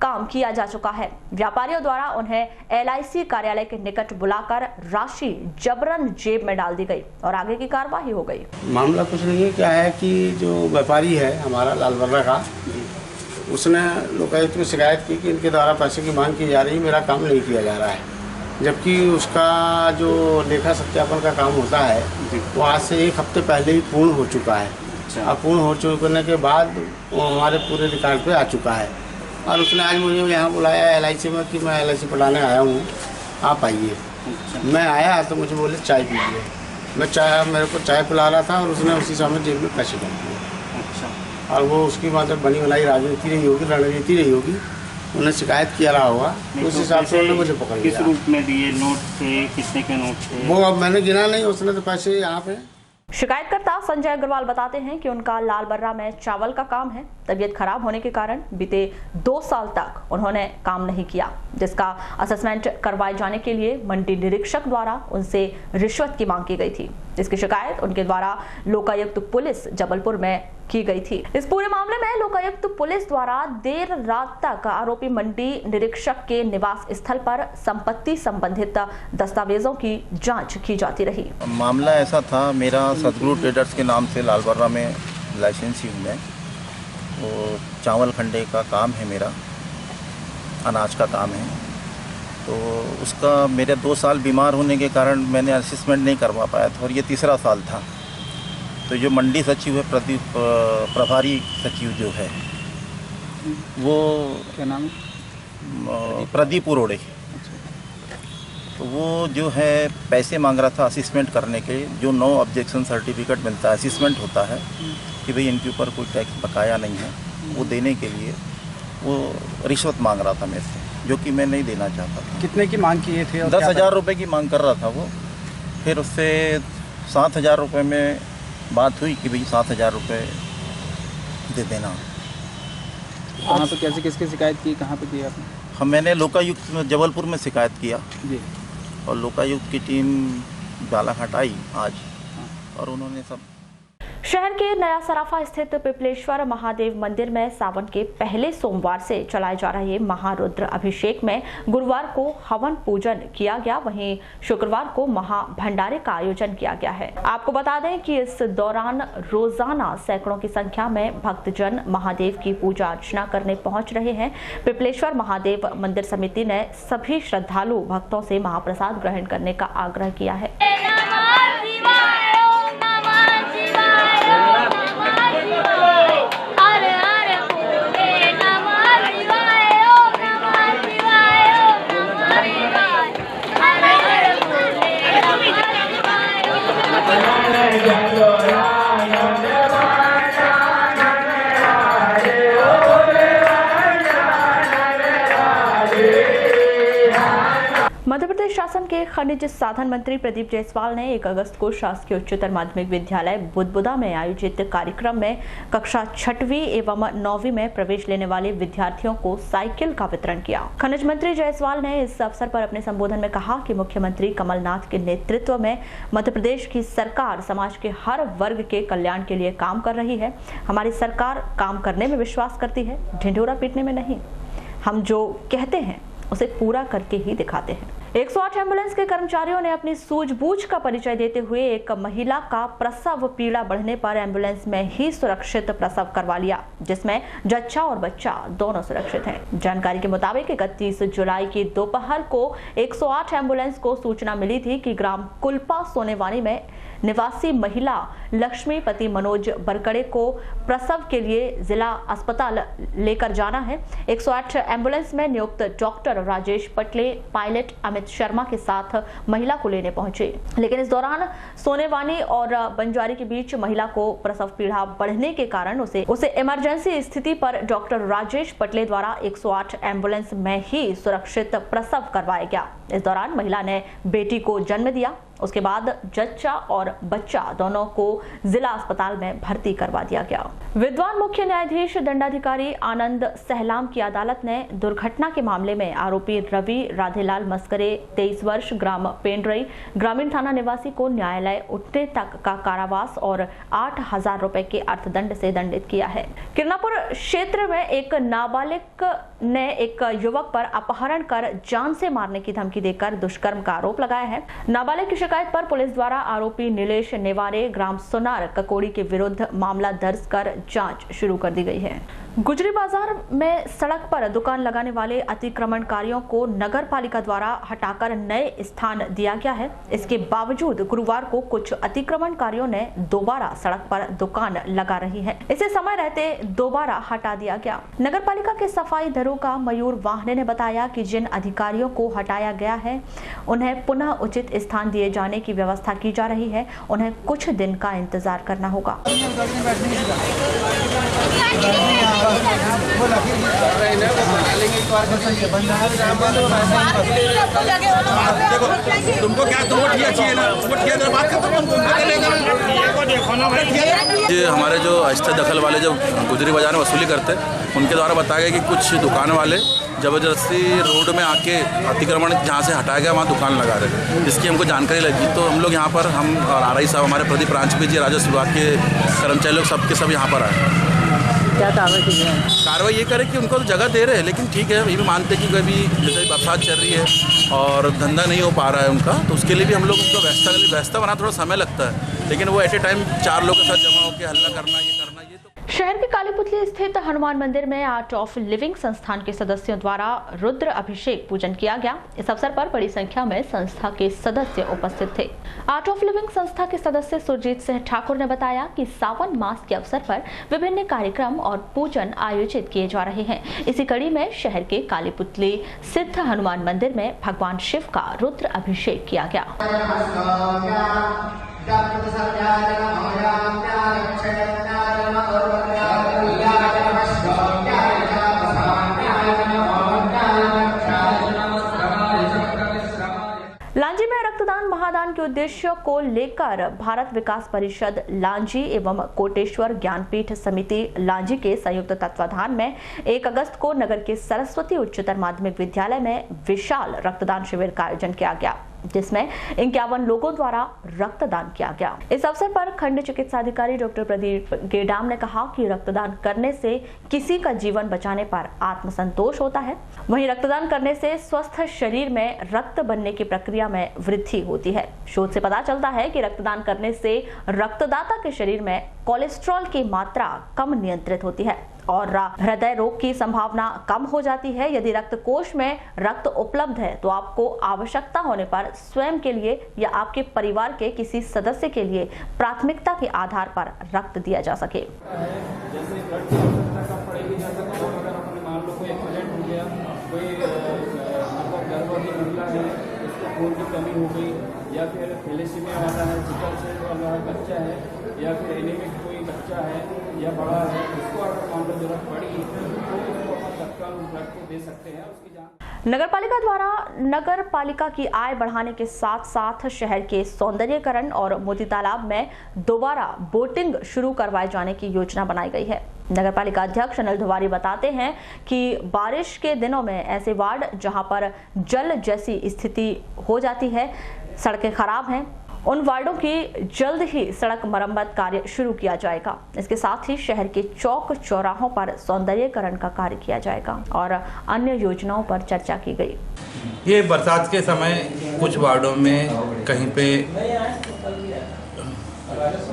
S1: काम किया जा चुका है। व्यापारियों द्वारा उन्हें LIC कार्यालय के निकट बुलाकर राशि जबरन जेब में डाल दी गई और आगे की कार्यवाही हो गई।
S20: मामला कुछ नहीं है, क्या है कि जो व्यापारी है हमारा लालबर्रा का, उसने लोकायुक्त में शिकायत की कि इनके द्वारा पैसे की मांग की जा रही है, मेरा काम नहीं किया जा रहा है, जबकि उसका जो लेखा सत्यापन का काम होता है वो आज से 1 हफ्ते पहले ही पूर्ण हो चुका है। अब पूर्ण हो चुकने के बाद वो हमारे पूरे रिकॉर्ड पे आ चुका है और उसने आज मुझे यहाँ बुलाया LIC में कि मैं LIC पढ़ाने आया हूँ, आप आइए। मैं आया तो मुझे बोले चाय पीजिए। मैं मेरे को चाय पिला रहा था और उसने उसी समय जेब में पैसे डाल दिए। और वो उसकी मतलब बनी बनाई राजनीति रही होगी, रणनीति रही होगी, उन्हें शिकायत किया रहा होगा, तो उस हिसाब से उन्होंने मुझे पकड़ लिया।
S21: किस रूप में दिए नोट थे, कितने के नोट थे? वो
S20: अब मैंने गिना नहीं, उसने तो पैसे यहाँ पे।
S1: शिकायतकर्ता संजय अग्रवाल बताते हैं कि उनका लालबर्रा में चावल का काम है। तबीयत खराब होने के कारण बीते 2 साल तक उन्होंने काम नहीं किया, जिसका असेसमेंट करवाए जाने के लिए मंडी निरीक्षक द्वारा उनसे रिश्वत की मांग की गई थी। इसकी शिकायत उनके द्वारा लोकायुक्त पुलिस जबलपुर में की गई थी। इस पूरे मामले में लोकायुक्त पुलिस द्वारा देर रात तक आरोपी मंडी निरीक्षक के निवास स्थल पर संपत्ति संबंधित दस्तावेजों की जांच की जाती रही।
S3: मामला ऐसा था, मेरा सदगुरु ट्रेडर्स के नाम से लालबर्रा में लाइसेंसी हूँ मैं। वो चावल खंडे का काम है, मेरा अनाज का काम है। तो उसका मेरे 2 साल बीमार होने के कारण मैंने असेसमेंट नहीं करवा पाया था और ये तीसरा साल था। तो जो मंडी सचिव है, प्रभारी सचिव जो है, वो
S22: क्या नाम है?
S3: प्रदीप उरोड़े। तो वो जो है पैसे मांग रहा था असेसमेंट करने के, जो नो ऑब्जेक्शन सर्टिफिकेट मिलता है, असेसमेंट होता है कि भाई इनके ऊपर कोई टैक्स बकाया नहीं है, वो देने के लिए वो रिश्वत मांग रहा था मेरे से, जो कि मैं नहीं देना चाहता था।
S22: कितने की मांग किए थे?
S3: 10,000 रुपये की मांग कर रहा था वो। फिर उससे 7,000 रुपये में बात हुई कि भाई 7,000 रुपये दे देना।
S22: कहाँ पे कैसे किसकी शिकायत की, कहाँ पे की आपने?
S3: हम मैंने लोकायुक्त जबलपुर में शिकायत किया
S22: जी,
S3: और लोकायुक्त की टीम बालाघाट आई आज, और उन्होंने सब।
S1: शहर के नया सराफा स्थित पिपलेश्वर महादेव मंदिर में सावन के पहले सोमवार से चलाए जा रहे महारुद्र अभिषेक में गुरुवार को हवन पूजन किया गया, वहीं शुक्रवार को महाभंडारे का आयोजन किया गया है। आपको बता दें कि इस दौरान रोजाना सैकड़ों की संख्या में भक्तजन महादेव की पूजा अर्चना करने पहुंच रहे हैं। पिपलेश्वर महादेव मंदिर समिति ने सभी श्रद्धालु भक्तों से महाप्रसाद ग्रहण करने का आग्रह किया है। मध्य प्रदेश शासन के खनिज साधन मंत्री प्रदीप जायसवाल ने 1 अगस्त को शासकीय उच्चतर माध्यमिक विद्यालय बुदबुदा में आयोजित कार्यक्रम में कक्षा 6वीं एवं 9वीं में प्रवेश लेने वाले विद्यार्थियों को साइकिल का वितरण किया। खनिज मंत्री जायसवाल ने इस अवसर पर अपने संबोधन में कहा कि मुख्यमंत्री कमलनाथ के नेतृत्व में मध्य प्रदेश की सरकार समाज के हर वर्ग के कल्याण के लिए काम कर रही है। हमारी सरकार काम करने में विश्वास करती है, ढिंढोरा पीटने में नहीं। हम जो कहते हैं उसे पूरा करके ही दिखाते हैं। 108 एम्बुलेंस के कर्मचारियों ने अपनी सूझबूझ का परिचय देते हुए एक महिला का प्रसव पीड़ा बढ़ने पर एम्बुलेंस में ही सुरक्षित प्रसव करवा लिया, जिसमें जच्चा और बच्चा दोनों सुरक्षित हैं। जानकारी के मुताबिक 31 जुलाई की दोपहर को 108 एम्बुलेंस को सूचना मिली थी कि ग्राम कुलपा सोनेवानी में निवासी महिला लक्ष्मीपति मनोज बरकड़े को प्रसव के लिए जिला अस्पताल लेकर जाना है। 108 एम्बुलेंस में नियुक्त डॉक्टर राजेश पटले पायलट अमित शर्मा के साथ महिला को लेने पहुंचे, लेकिन इस दौरान सोनेवानी और बंजारी के बीच महिला को प्रसव पीड़ा बढ़ने के कारण उसे इमरजेंसी स्थिति पर डॉक्टर राजेश पटले द्वारा 108 एम्बुलेंस में ही सुरक्षित प्रसव करवाया गया। इस दौरान महिला ने बेटी को जन्म दिया। उसके बाद जच्चा और बच्चा दोनों को जिला अस्पताल में भर्ती करवा दिया गया। विद्वान मुख्य न्यायाधीश दंडाधिकारी आनंद सहलाम की अदालत ने दुर्घटना के मामले में आरोपी रवि राधेलाल मस्करे 23 वर्ष ग्राम पेंड्रई ग्रामीण थाना निवासी को न्यायालय उठने तक का कारावास और 8,000 रुपए के अर्थदंड से दंडित किया है। किरनापुर क्षेत्र में एक नाबालिग ने एक युवक पर अपहरण कर जान से मारने की धमकी देकर दुष्कर्म का आरोप लगाया है। नाबालिग की शिकायत पर पुलिस द्वारा आरोपी नीलेश नेवारे ग्राम सोनार ककोड़ी के विरुद्ध मामला दर्ज कर जांच शुरू कर दी गई है। गुजरी बाजार में सड़क पर दुकान लगाने वाले अतिक्रमणकारियों को नगर पालिका द्वारा हटाकर नए स्थान दिया गया है। इसके बावजूद गुरुवार को कुछ अतिक्रमणकारियों ने दोबारा सड़क पर दुकान लगा रही है। इसे समय रहते दोबारा हटा दिया गया। नगर पालिका के सफाई दरोगा मयूर वाहने ने बताया कि जिन अधिकारियों को हटाया गया है उन्हें पुनः उचित स्थान दिए जाने की व्यवस्था की जा रही है। उन्हें कुछ दिन का इंतजार करना होगा।
S23: तुमको क्या चाहिए ना, बात ये हमारे जो अस्थायी दखल वाले जो गुजरी बाजार में वसूली करते हैं उनके द्वारा बताया गया कि कुछ दुकान वाले ज़बरदस्ती रोड में आके अतिक्रमण जहाँ से हटाया गया वहाँ दुकान लगा रहे थे, जिसकी हमको जानकारी लगी। तो हम लोग यहाँ पर, हम और RI साहब, हमारे प्रदीप ब्रांच में जी, राजस्व विभाग के कर्मचारी लोग सबके सब यहाँ पर आए।
S19: क्या कार्रवाई
S23: ये करे कि उनको तो जगह दे रहे हैं, लेकिन ठीक है, ये भी मानते हैं कि कभी जैसे बरसात चल रही है और धंधा नहीं हो पा रहा है उनका, तो उसके लिए भी हम लोग उनको व्यवस्था बना थोड़ा समय लगता है, लेकिन वो एट ए टाइम 4 लोगों के साथ जमा होकर हल्ला करना, ये तो।
S1: शहर के कालीपुतली स्थित हनुमान मंदिर में आर्ट ऑफ लिविंग संस्थान के सदस्यों द्वारा रुद्र अभिषेक पूजन किया गया। इस अवसर पर बड़ी संख्या में संस्था के सदस्य उपस्थित थे। आर्ट ऑफ लिविंग संस्था के सदस्य सुरजीत सिंह ठाकुर ने बताया कि सावन मास के अवसर पर विभिन्न कार्यक्रम और पूजन आयोजित किए जा रहे हैं। इसी कड़ी में शहर के कालीपुतली स्थित हनुमान मंदिर में भगवान शिव का रुद्र अभिषेक किया गया। लांजी में रक्तदान महादान के उद्देश्य को लेकर भारत विकास परिषद लांजी एवं कोटेश्वर ज्ञानपीठ समिति लांजी के संयुक्त तत्वाधान में 1 अगस्त को नगर के सरस्वती उच्चतर माध्यमिक विद्यालय में विशाल रक्तदान शिविर का आयोजन किया गया, जिसमें 51 लोगों द्वारा रक्तदान किया गया। इस अवसर पर खंड चिकित्सा अधिकारी डॉक्टर प्रदीप गेडाम ने कहा कि रक्तदान करने से किसी का जीवन बचाने पर आत्मसंतोष होता है। वहीं रक्तदान करने से स्वस्थ शरीर में रक्त बनने की प्रक्रिया में वृद्धि होती है। शोध से पता चलता है कि रक्तदान करने से रक्तदाता के शरीर में कोलेस्ट्रॉल की मात्रा कम नियंत्रित होती है और हृदय रोग की संभावना कम हो जाती है। यदि रक्त कोष में रक्त उपलब्ध है तो आपको आवश्यकता होने पर स्वयं के लिए या आपके परिवार के किसी सदस्य के लिए प्राथमिकता के आधार पर रक्त दिया जा सके।
S22: खून की कमी हो गई या फिर थैलेसीमिया वाला है, सिकल सेल वाला बच्चा है या फिर एनीमिक कोई बच्चा है या बड़ा है, उसको अगर मान लो जरूरत पड़ी तो उसको अपन तत्काल ब्लड को दे सकते हैं। उसकी
S1: नगर पालिका द्वारा नगर पालिका की आय बढ़ाने के साथ साथ शहर के सौंदर्यीकरण और मोती तालाब में दोबारा बोटिंग शुरू करवाए जाने की योजना बनाई गई है। नगर पालिका अध्यक्ष अनिल धुवारी बताते हैं कि बारिश के दिनों में ऐसे वार्ड जहां पर जल जैसी स्थिति हो जाती है, सड़कें खराब हैं, उन वार्डों की जल्द ही सड़क मरम्मत कार्य शुरू किया जाएगा। इसके साथ ही शहर के चौक चौराहों पर सौंदर्यीकरण का कार्य किया जाएगा और अन्य योजनाओं पर चर्चा की गई।
S4: ये बरसात के समय कुछ वार्डों में कहीं पे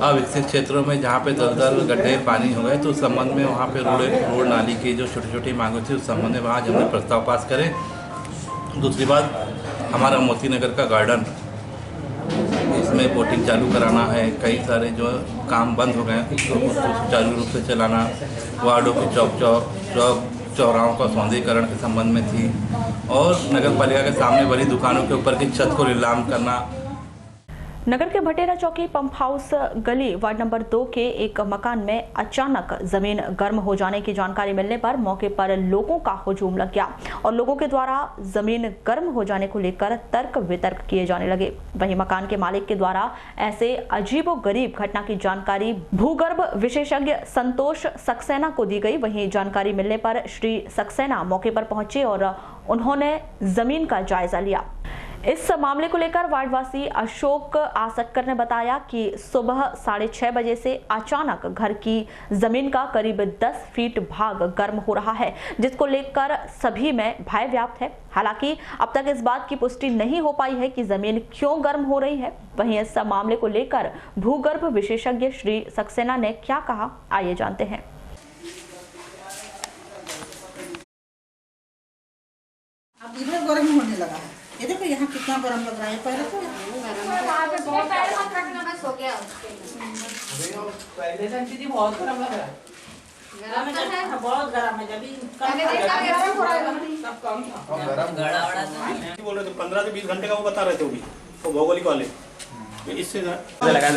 S4: अविकसित क्षेत्रों में जहाँ पे दलदल गड्ढे पानी हो गए, तो उस संबंध में वहाँ पे रोड नाली की जो छोटी छोटी मांगें थी उस संबंध में आज हमने प्रस्ताव पास करें। दूसरी बात, हमारा मोती नगर का गार्डन, इसमें बोटिंग चालू कराना है। कई सारे जो काम बंद हो गए हैं उसको सुचारू रूप से चलाना, वार्डों के चौक चौराहों का सौंदर्यीकरण के संबंध में थी, और नगर पालिका के सामने बनी दुकानों के ऊपर की छत को नीलाम करना।
S1: नगर के भटेरा चौकी पंप हाउस गली वार्ड नंबर 2 के एक मकान में अचानक जमीन गर्म हो जाने की जानकारी मिलने पर मौके पर लोगों का हुजूम लग गया और लोगों के द्वारा जमीन गर्म हो जाने को लेकर तर्क वितर्क किए जाने लगे। वहीं मकान के मालिक के द्वारा ऐसे अजीबोगरीब घटना की जानकारी भूगर्भ विशेषज्ञ संतोष सक्सेना को दी गई। वहीं जानकारी मिलने पर श्री सक्सेना मौके पर पहुंचे और उन्होंने जमीन का जायजा लिया। इस मामले को लेकर वार्डवासी अशोक आसटकर ने बताया कि सुबह 6:30 बजे से अचानक घर की जमीन का करीब 10 फीट भाग गर्म हो रहा है, जिसको लेकर सभी में भय व्याप्त है। हालांकि अब तक इस बात की पुष्टि नहीं हो पाई है कि जमीन क्यों गर्म हो रही है। वहीं इस मामले को लेकर भूगर्भ विशेषज्ञ श्री सक्सेना ने क्या कहा, आइए जानते हैं।
S5: अब इधर गर्म होने लगा है, ये देखो यहाँ कितना गर्म लग रहा है। पहले तो दीदी बहुत गर्म लग रहा है, बहुत गर्म है।
S21: बोल रहे थे 15 से 20 घंटे का वो बता रहे थे, वो भौगोलिक वाले इससे लगा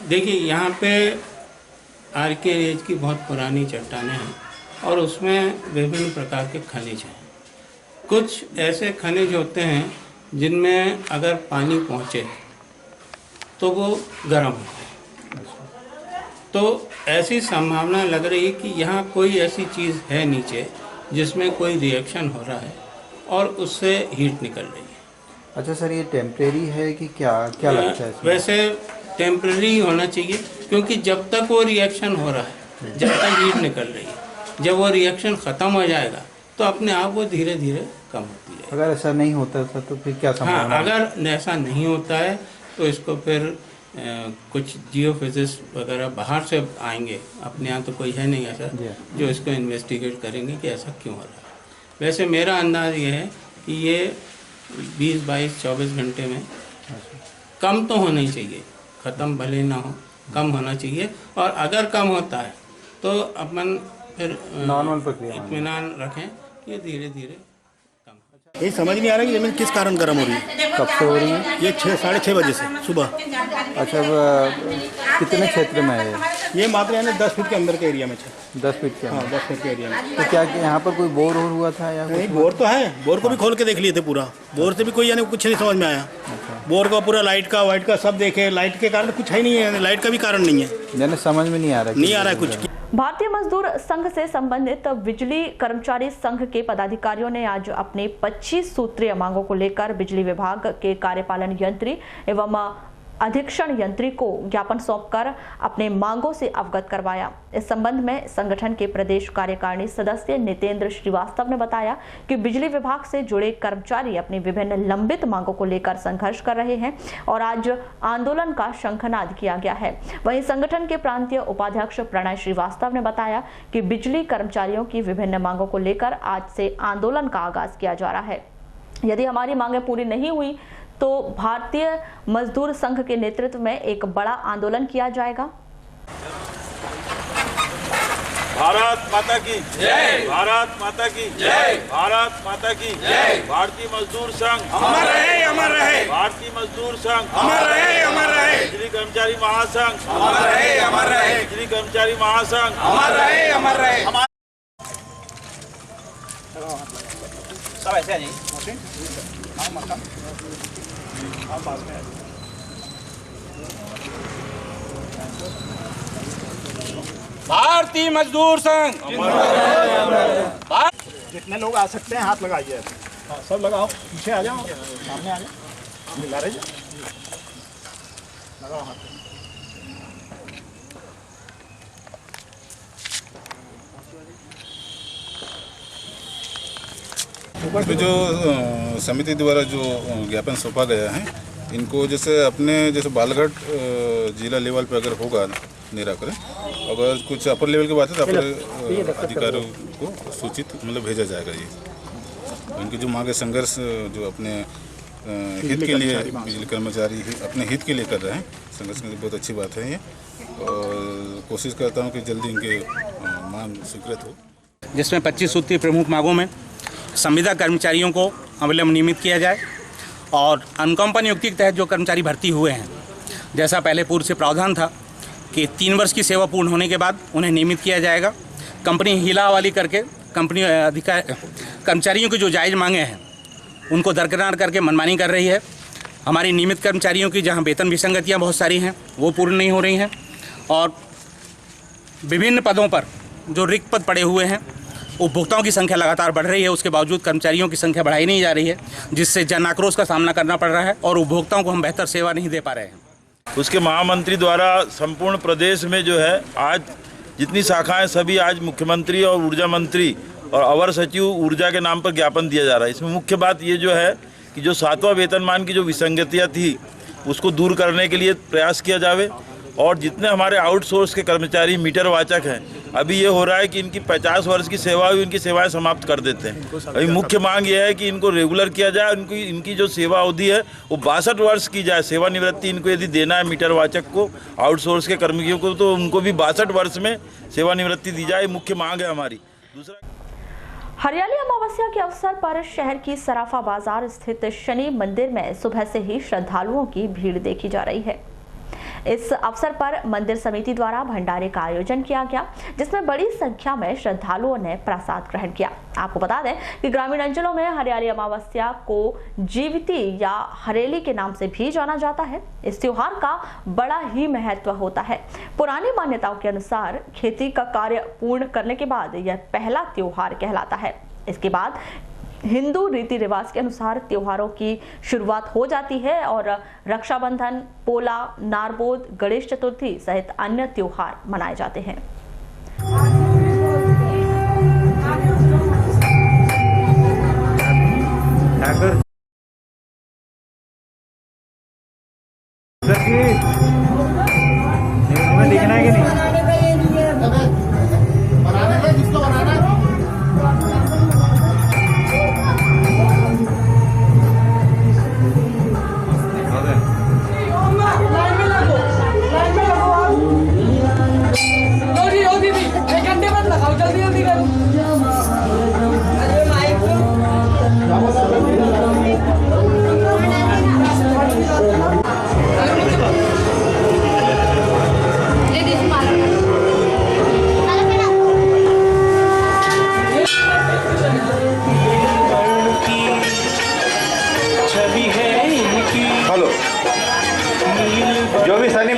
S21: देखिए यहाँ पे RK रेंज की बहुत पुरानी चट्टानें हैं और उसमें विभिन्न प्रकार के खनिज हैं। कुछ ऐसे खनिज होते हैं जिनमें अगर पानी पहुँचे तो वो गर्म होते हैं। तो ऐसी संभावना लग रही है कि यहाँ कोई ऐसी चीज़ है नीचे जिसमें कोई रिएक्शन हो रहा है और उससे हीट निकल रही है।
S6: अच्छा सर, ये टेम्परेरी है कि क्या लगता है इसमें?
S21: वैसे टेम्परेरी होना चाहिए, क्योंकि जब तक वो रिएक्शन हो रहा है, जब तक हीट निकल रही है, जब वो रिएक्शन ख़त्म हो जाएगा तो अपने आप वो धीरे धीरे कम होती है।
S6: अगर ऐसा नहीं होता तो फिर क्या संभावना?
S21: हाँ, अगर ऐसा नहीं होता है तो इसको फिर कुछ जियोफिजिस्ट वगैरह बाहर से आएंगे, अपने यहाँ तो कोई है नहीं ऐसा जो इसको इन्वेस्टिगेट करेंगे कि ऐसा क्यों हो रहा है। वैसे मेरा अंदाज़ ये है कि ये 20, 22, 24 घंटे में कम तो होना ही चाहिए, ख़त्म भले ना हो, कम होना चाहिए। और अगर कम होता है तो अपन फिर
S6: नॉर्मल प्रक्रिया
S21: इत्मीनान रखें, ये धीरे धीरे।
S7: ये समझ नहीं आ रहा कि ज़मीन किस कारण गर्म हो रही है।
S6: कब से हो रही है?
S7: ये 6-6:30 बजे से सुबह।
S6: अच्छा, कितने क्षेत्र में है
S7: ये? मात्र यानी 10 फीट के अंदर के एरिया में
S6: 10 फीट के?
S7: हाँ, 10 फीट के एरिया में।
S6: तो क्या यहाँ पर कोई बोर हुआ था या
S7: नहीं? बोर तो है, बोर को भी खोल के देख लिए थे पूरा, बोर से भी कोई यानी कुछ नहीं समझ में आया। बोर का पूरा लाइट का वाइट का सब देखे, लाइट के कारण कुछ है नहीं है, लाइट का भी कारण नहीं है,
S6: यानी समझ में नहीं आ रहा
S7: है कुछ।
S1: भारतीय मजदूर संघ से संबंधित बिजली कर्मचारी संघ के पदाधिकारियों ने आज अपने 25 सूत्रीय मांगों को लेकर बिजली विभाग के कार्यपालन यंत्री एवं अधीक्षण यंत्री को ज्ञापन सौंपकर अपने मांगों से अवगत करवाया। इस संबंध में संगठन के प्रदेश कार्यकारिणी सदस्य नितेंद्र श्रीवास्तव ने बताया कि बिजली विभाग से जुड़े कर्मचारी अपनी विभिन्न लंबित मांगों को लेकर संघर्ष कर रहे हैं और आज आंदोलन का शंखनाद किया गया है। वहीं संगठन के प्रांतीय उपाध्यक्ष प्रणय श्रीवास्तव ने बताया कि बिजली कर्मचारियों की विभिन्न मांगों को लेकर आज से आंदोलन का आगाज किया जा रहा है। यदि हमारी मांगें पूरी नहीं हुई तो भारतीय मजदूर संघ के नेतृत्व में एक बड़ा आंदोलन किया जाएगा।
S8: भारत माता की जय, भारत माता की जय, भारत माता की जय। भारतीय मजदूर संघ अमर रहे, अमर रहे। भारतीय मजदूर संघ अमर रहे, अमर रहे। बिजली कर्मचारी महासंघ अमर रहे, अमर रहे। बिजली कर्मचारी महासंघ अमर रहे, अमर रहे।
S24: सब ऐसे आ जाइए।
S8: भारतीय मजदूर संघ
S7: जितने लोग आ सकते हैं हाथ लगाइए। हाँ, सब लगाओ, पीछे आ जाओ, सामने आ जाओ, मिला रहे लगाओ हाथ।
S25: जो समिति द्वारा जो ज्ञापन सौंपा गया है, इनको जैसे बालाघाट जिला लेवल पर अगर होगा निराकरण, अगर कुछ अपर लेवल की बात है तो अपर अधिकारियों को सूचित भेजा जाएगा। ये इनकी जो मांगे संघर्ष जो अपने हित के लिए बिजली कर्मचारी अपने हित के लिए कर रहे हैं संघर्ष करने, बहुत अच्छी बात है ये, और कोशिश करता हूँ कि जल्दी इनके मांग स्वीकृत हो।
S21: जिसमें 25 सूत्रीय प्रमुख मांगों में संविदा कर्मचारियों को अविलंब नियमित किया जाए और अनुकंपा नियुक्ति के तहत जो कर्मचारी भर्ती हुए हैं, जैसा पहले पूर्व से प्रावधान था कि 3 वर्ष की सेवा पूर्ण होने के बाद उन्हें नियमित किया जाएगा। कंपनी हिला हवाली करके कर्मचारियों की जो जायज़ मांगे हैं उनको दरकिनार करके मनमानी कर रही है। हमारी नियमित कर्मचारियों की जहां वेतन विसंगतियां बहुत सारी हैं वो पूर्ण नहीं हो रही हैं और विभिन्न पदों पर जो रिक्त पद पड़े हुए हैं उपभोक्ताओं की संख्या लगातार बढ़ रही है, उसके बावजूद कर्मचारियों की संख्या बढ़ाई नहीं जा रही है, जिससे जन आक्रोश का सामना करना पड़ रहा है और उपभोक्ताओं को हम बेहतर सेवा नहीं दे पा रहे हैं।
S8: उसके महामंत्री द्वारा संपूर्ण प्रदेश में जो है आज जितनी शाखाएं सभी आज मुख्यमंत्री और ऊर्जा मंत्री और अवर सचिव ऊर्जा के नाम पर ज्ञापन दिया जा रहा है। इसमें मुख्य बात ये जो है कि जो 7वां वेतनमान की जो विसंगतियाँ थी उसको दूर करने के लिए प्रयास किया जावे और जितने हमारे आउटसोर्स के कर्मचारी मीटर वाचक हैं, अभी ये हो रहा है कि इनकी 50 वर्ष की सेवा हुई, इनकी सेवाएं समाप्त कर देते हैं। अभी मुख्य मांग ये है कि इनको रेगुलर किया जाए, इनकी जो सेवा अवधि है वो 62 वर्ष की जाए। सेवानिवृत्ति इनको यदि देना है मीटर वाचक को, आउटसोर्स के कर्मियों को, तो उनको भी 62 वर्ष में सेवानिवृत्ति दी जाए, मुख्य मांग है हमारी। दूसरा,
S1: हरियाली अमावस्या के अवसर पर शहर की सराफा बाजार स्थित शनि मंदिर में सुबह से ही श्रद्धालुओं की भीड़ देखी जा रही है। इस अवसर पर मंदिर समिति द्वारा भंडारे का आयोजन किया गया, जिसमें बड़ी संख्या में श्रद्धालुओं ने प्रसाद ग्रहण किया। आपको बता दें कि ग्रामीण अंचलों में हरियाली अमावस्या को जीविती या हरेली के नाम से भी जाना जाता है। इस त्योहार का बड़ा ही महत्व होता है। पुरानी मान्यताओं के अनुसार खेती का कार्य पूर्ण करने के बाद यह पहला त्योहार कहलाता है। इसके बाद हिंदू रीति रिवाज के अनुसार त्योहारों की शुरुआत हो जाती है और रक्षाबंधन, पोला, नारबोद, गणेश चतुर्थी सहित अन्य त्योहार मनाए जाते हैं।
S2: दिखना है कि नहीं?
S20: हेलो, जो भी शनि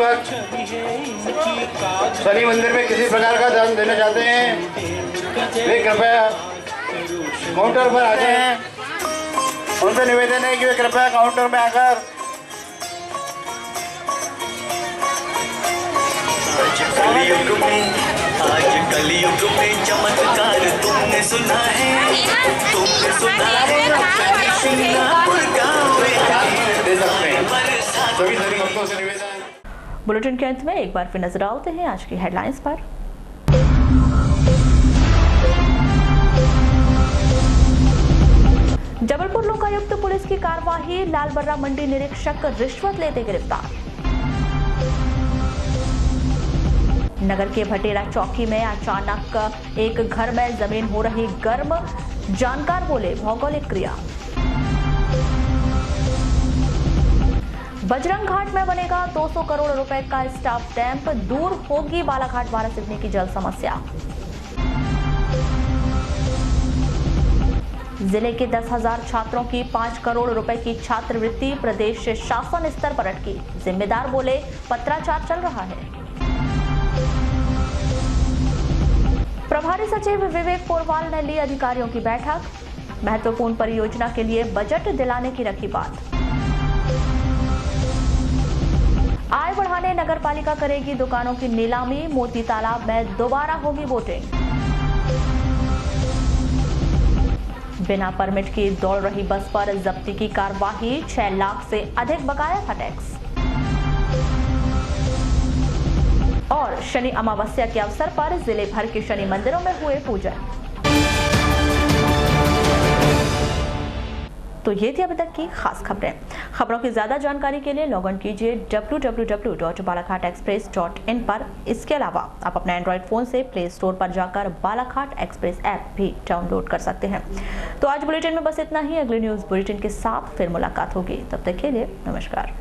S20: मंदिर में किसी प्रकार का दान देना चाहते हैं, वे कृपया काउंटर पर आ जाएं। उनसे निवेदन है कि वे कृपया काउंटर में आकर
S10: कलयुग में चमत्कार तुमने सुना है, तुमने सुना है।
S20: सभी धर्म भक्तों से निवेदन।
S1: बुलेटिन के अंत में एक बार फिर नजर डालते हैं आज की हेडलाइंस पर। जबलपुर लोकायुक्त पुलिस की कार्रवाई, लालबर्रा मंडी निरीक्षक रिश्वत लेते गिरफ्तार। नगर के भटेरा चौकी में अचानक एक घर में जमीन हो रही गर्म, जानकार बोले भौगोलिक क्रिया। बजरंग घाट में बनेगा 200 करोड़ रुपए का स्टाफ डैम्प, दूर होगी बालाघाट बारा सिवनी की जल समस्या। जिले के 10,000 छात्रों की 5 करोड़ रुपए की छात्रवृत्ति प्रदेश शासन स्तर पर अटकी, जिम्मेदार बोले पत्राचार चल रहा है। प्रभारी सचिव विवेक पोरवाल ने ली अधिकारियों की बैठक, महत्वपूर्ण परियोजना के लिए बजट दिलाने की रखी बात। आय बढ़ाने नगर पालिका करेगी दुकानों की नीलामी, मोती तालाब में दोबारा होगी वोटिंग। बिना परमिट की दौड़ रही बस पर जब्ती की कार्रवाई, 6 लाख से अधिक बकाया था टैक्स। और शनि अमावस्या के अवसर पर जिले भर के शनि मंदिरों में हुए पूजन। तो ये थी अभी तक की खास खबरें। खबरों की ज्यादा जानकारी के लिए लॉग इन कीजिए www.balaghatexpress.in पर। इसके अलावा आप अपने एंड्रॉइड फोन से प्ले स्टोर पर जाकर बालाघाट एक्सप्रेस ऐप भी डाउनलोड कर सकते हैं। तो आज बुलेटिन में बस इतना ही। अगले न्यूज बुलेटिन के साथ फिर मुलाकात होगी, तब तक के लिए नमस्कार।